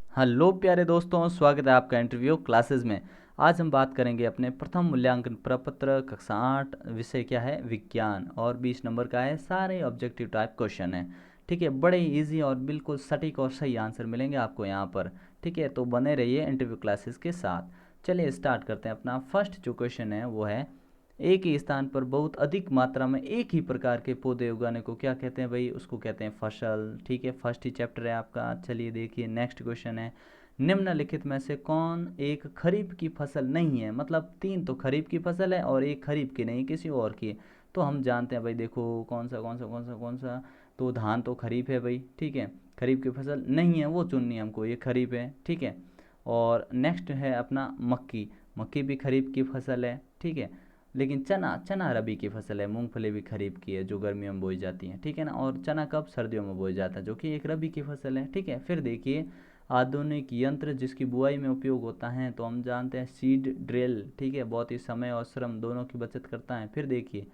Hello प्यारे दोस्तों, स्वागत है आपका इंटरव्यू क्लासेस में। आज हम बात करेंगे अपने प्रथम मूल्यांकन प्रपत्र कक्षा 8, विषय क्या है विज्ञान, और 20 नंबर का है। सारे ऑब्जेक्टिव टाइप क्वेश्चन है। ठीक है, बड़े इजी और बिल्कुल सटीक और सही आंसर मिलेंगे आपको यहाँ पर। ठीक है, तो बने रहिए इंटरव्यू क्लासेस के साथ। चलिए स्टार्ट करते हैं। अपना फर्स्ट जो क्वेश्चन है वो है, एक ही स्थान पर बहुत अधिक मात्रा में एक ही प्रकार के पौधे उगाने को क्या कहते हैं भाई? उसको कहते हैं फसल। ठीक है, फर्स्ट ही चैप्टर है आपका। चलिए देखिए नेक्स्ट क्वेश्चन है, निम्नलिखित में से कौन एक खरीफ की फसल नहीं है? मतलब तीन तो खरीफ की फसल है और एक खरीफ की नहीं, किसी और की है। तो हम जानते हैं भाई, देखो कौन सा कौन सा कौन सा कौन सा, तो धान तो खरीफ है भाई। ठीक है, खरीफ की फसल नहीं है वो चुननी है हमको, ये खरीफ है। ठीक है, और नेक्स्ट है अपना मक्की। मक्की भी खरीफ की फसल है। ठीक है, लेकिन चना, चना रबी की फसल है। मूंगफली भी खरीफ की है जो गर्मियों में बोई जाती है। ठीक है ना, और चना कब? सर्दियों में बोया जाता है, जो कि एक रबी की फसल है। ठीक है, फिर देखिए आधुनिक यंत्र जिसकी बुआई में उपयोग होता है, तो हम जानते हैं सीड ड्रिल। ठीक है, बहुत ही समय और श्रम दोनों की बचत करता है। फिर देखिए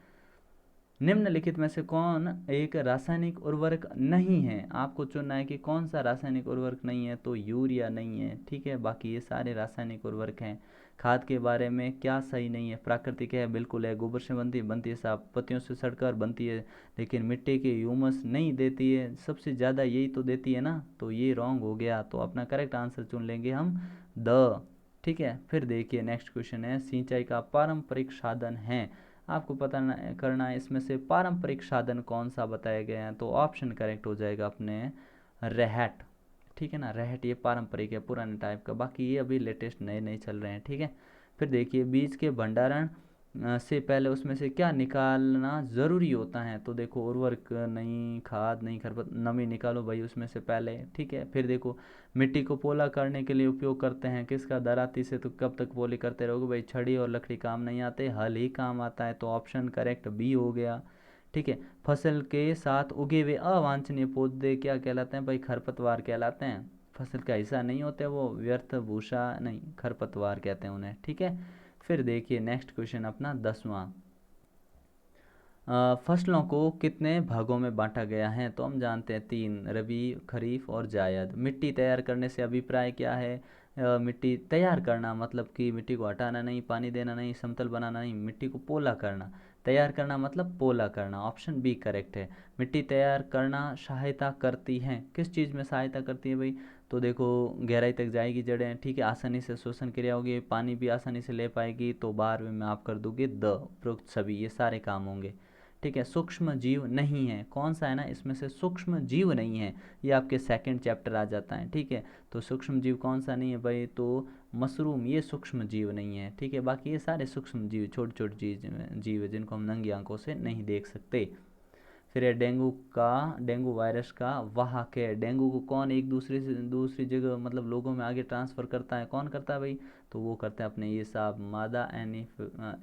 निम्नलिखित में से कौन एक रासायनिक उर्वरक नहीं है? आपको चुनना है कि कौन सा रासायनिक उर्वरक नहीं है। तो यूरिया नहीं है। ठीक है, बाकी ये सारे रासायनिक उर्वरक हैं। खाद के बारे में क्या सही नहीं है? प्राकृतिक है, बिल्कुल है। गोबर से बनती है साफ, पत्तियों से सड़कर बनती है, लेकिन मिट्टी के ह्यूमस नहीं देती है। सबसे ज़्यादा यही तो देती है ना, तो ये रॉन्ग हो गया। तो अपना करेक्ट आंसर चुन लेंगे हम, द। ठीक है, फिर देखिए नेक्स्ट क्वेश्चन है, सिंचाई का पारंपरिक साधन है। आपको पता करना है इसमें से पारंपरिक साधन कौन सा बताया गया है। तो ऑप्शन करेक्ट हो जाएगा अपने रहट। ठीक है ना, रहट ये पारंपरिक है, पुराने टाइप का। बाकी ये अभी लेटेस्ट नए नए चल रहे हैं। ठीक है, फिर देखिए बीज के भंडारण से पहले उसमें से क्या निकालना ज़रूरी होता है? तो देखो उर्वरक नहीं, खाद नहीं, खरपत, नमी निकालो भाई उसमें से पहले। ठीक है, फिर देखो मिट्टी को पोला करने के लिए उपयोग करते हैं किसका? दराती से। तो कब तक पोली करते रहोगे भाई? छड़ी और लकड़ी काम नहीं आते, हल ही काम आता है। तो ऑप्शन करेक्ट बी हो गया। ठीक है, फसल के साथ उगे हुए अवांछनीय पौधे क्या कहलाते हैं भाई? खरपतवार कहलाते हैं। फसल का हिस्सा नहीं होते वो, व्यर्थ भूसा नहीं, खरपतवार कहते हैं उन्हें। ठीक है, फिर देखिए नेक्स्ट क्वेश्चन अपना 10वां, फसलों को कितने भागों में बांटा गया है? तो हम जानते हैं तीन, रबी, खरीफ और जायद। मिट्टी तैयार करने से अभिप्राय क्या है? मिट्टी तैयार करना मतलब कि मिट्टी को हटाना नहीं, पानी देना नहीं, समतल बनाना नहीं, मिट्टी को पोला करना। तैयार करना मतलब पोला करना। ऑप्शन बी करेक्ट है। मिट्टी तैयार करना सहायता करती है, किस चीज़ में सहायता करती है भाई? तो देखो गहराई तक जाएगी जड़ें। ठीक है, आसानी से श्वसन क्रिया होगी, पानी भी आसानी से ले पाएगी। तो बार में आप कर दोगे द, उपरोक्त सभी, ये सारे काम होंगे। ठीक है, सूक्ष्म जीव नहीं है, कौन सा है ना इसमें से सूक्ष्म जीव नहीं है? ये आपके सेकंड चैप्टर आ जाता है। ठीक है, तो सूक्ष्म जीव कौन सा नहीं है भाई? तो मशरूम, ये सूक्ष्म जीव नहीं है। ठीक है, बाकी ये सारे सूक्ष्म जीव, छोटे छोटे जीव है जिनको हम नंगी आंखों से नहीं देख सकते। फिर है डेंगू का, डेंगू वायरस का वाहक है। डेंगू को कौन एक दूसरे से दूसरी जगह मतलब लोगों में आगे ट्रांसफ़र करता है? कौन करता है भाई? तो वो करते हैं अपने ये साहब, मादा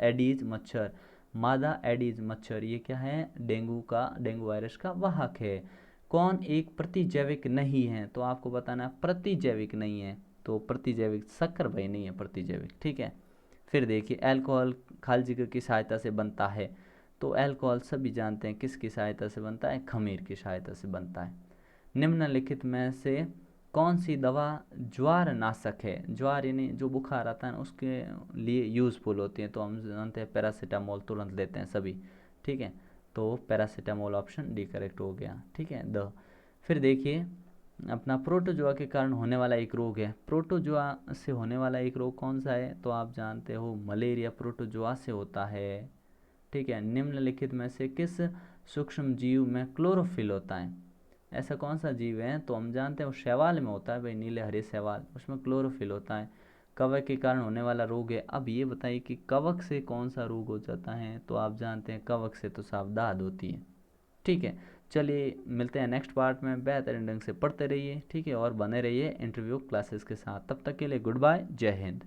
एडीज मच्छर। मादा एडीज मच्छर ये क्या है? डेंगू का, डेंगू वायरस का वाहक है। कौन एक प्रतिजैविक नहीं है? तो आपको बताना प्रतिजैविक नहीं है। तो प्रतिजैविक शक्कर भाई नहीं है प्रतिजैविक। ठीक है, फिर देखिए अल्कोहल खालजिगर की सहायता से बनता है। तो अल्कोहल सभी जानते हैं किसकी सहायता से बनता है? खमीर की सहायता से बनता है। निम्नलिखित में से कौन सी दवा ज्वार नाशक है? ज्वार यानी जो बुखार आता है ना, उसके लिए यूज़फुल होती है। तो हम जानते हैं पैरासीटामोल तुरंत लेते हैं सभी। ठीक है, तो पैरासीटामोल ऑप्शन डी करेक्ट हो गया। ठीक है, द। फिर देखिए अपना प्रोटोजोआ के कारण होने वाला एक रोग है। प्रोटोजोआ से होने वाला एक रोग कौन सा है? तो आप जानते हो मलेरिया प्रोटोजोआ से होता है। ठीक है, निम्नलिखित में से किस सूक्ष्म जीव में क्लोरोफिल होता है? ऐसा कौन सा जीव है? तो हम जानते हैं वो शैवाल में होता है भाई, नीले हरे शैवाल, उसमें क्लोरोफिल होता है। कवक के कारण होने वाला रोग है। अब ये बताइए कि कवक से कौन सा रोग हो जाता है? तो आप जानते हैं कवक से तो साफ दाद होती है। ठीक है, चलिए मिलते हैं नेक्स्ट पार्ट में। बेहतरीन ढंग से पढ़ते रहिए। ठीक है, और बने रहिए इंटरव्यू क्लासेस के साथ। तब तक के लिए गुड बाय, जय हिंद।